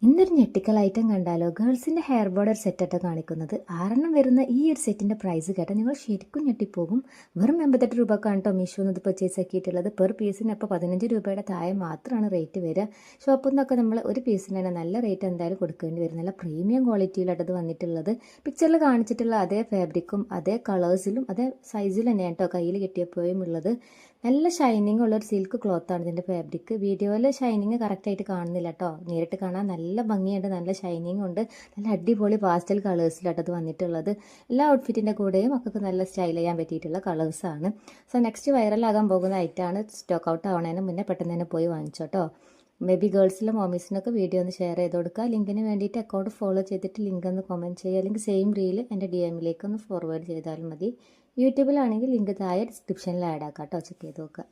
ഇന്നൊരു ഞെട്ടിക്കൽ ഐറ്റം കണ്ടാലോ. ഗേൾസിൻ്റെ hair border സെറ്റായിട്ട് കാണിക്കുന്നത്. 6 വരുന്ന ഈ ഒരു സെറ്റിൻ്റെ പ്രൈസ് കേട്ടാൽ നിങ്ങൾ ശരിക്കും ഞെട്ടിപ്പോകും. വെറും 88 രൂപക്കാണ് കേട്ടോ മീഷോന്ന് ഇത് പർച്ചേസ് ആക്കിയിട്ടുള്ളത്. പെർ പീസിന് അപ്പോൾ 15 രൂപയുടെ താഴെ മാത്രമാണ് റേറ്റ് വരിക. ഷോപ്പിൽ നിന്നൊക്കെ നമ്മൾ ഒരു പീസിന് തന്നെ നല്ല റേറ്റ് എന്തായാലും കൊടുക്കേണ്ടി വരും. നല്ല പ്രീമിയം ക്വാളിറ്റിയിലാട്ടത് വന്നിട്ടുള്ളത്. പിക്ചറിൽ കാണിച്ചിട്ടുള്ള അതേ ഫാബ്രിക്കും അതേ കളേഴ്സിലും അതേ സൈസിലും തന്നെയാണ് കേട്ടോ കയ്യിൽ കിട്ടിയപ്പോഴും ഉള്ളത്. നല്ല ഷൈനിങ് ഉള്ള ഒരു സിൽക്ക് ക്ലോത്താണ് ഇതിൻ്റെ ഫാബ്രിക്. വീഡിയോയിൽ ഷൈനിങ് കറക്റ്റായിട്ട് കാണുന്നില്ല കേട്ടോ. നേരിട്ട് കാണാൻ നല്ല ഭംഗിയുണ്ട്, നല്ല ഷൈനിങ് ഉണ്ട്. നല്ല അടിപൊളി പാസ്റ്റൽ കളേഴ്സിലാട്ടത് വന്നിട്ടുള്ളത്. എല്ലാ ഔട്ട്ഫിറ്റിൻ്റെ കൂടെയും ഒക്കെ നല്ല സ്റ്റൈൽ ചെയ്യാൻ പറ്റിയിട്ടുള്ള കളേഴ്സാണ്. സോ നെക്സ്റ്റ് വൈറലാകാൻ പോകുന്ന ഐറ്റമാണ്. സ്റ്റോക്ക് ഔട്ട് ആവണതിന് മുന്നേ പെട്ടെന്ന് തന്നെ പോയി വാങ്ങിച്ചോട്ടോ. ബേബി ഗേൾസിലും മോമീസിനൊക്കെ വീഡിയോ ഒന്ന് ഷെയർ ചെയ്ത് കൊടുക്കുക. ലിങ്കിന് വേണ്ടിയിട്ട് അക്കൗണ്ട് ഫോളോ ചെയ്തിട്ട് ലിങ്ക് ഒന്ന് കമൻറ്റ് ചെയ്യുക. അല്ലെങ്കിൽ സെയിം റീൽ എൻ്റെ DM-ലേക്ക് ഒന്ന് ഫോർവേഡ് ചെയ്താലും മതി. യൂട്യൂബിലാണെങ്കിൽ ലിങ്ക് താഴെ ഡിസ്ക്രിപ്ഷനിൽ ആഡ് ആക്കാം കേട്ടോ. ചെക്ക് ചെയ്ത് നോക്കുക.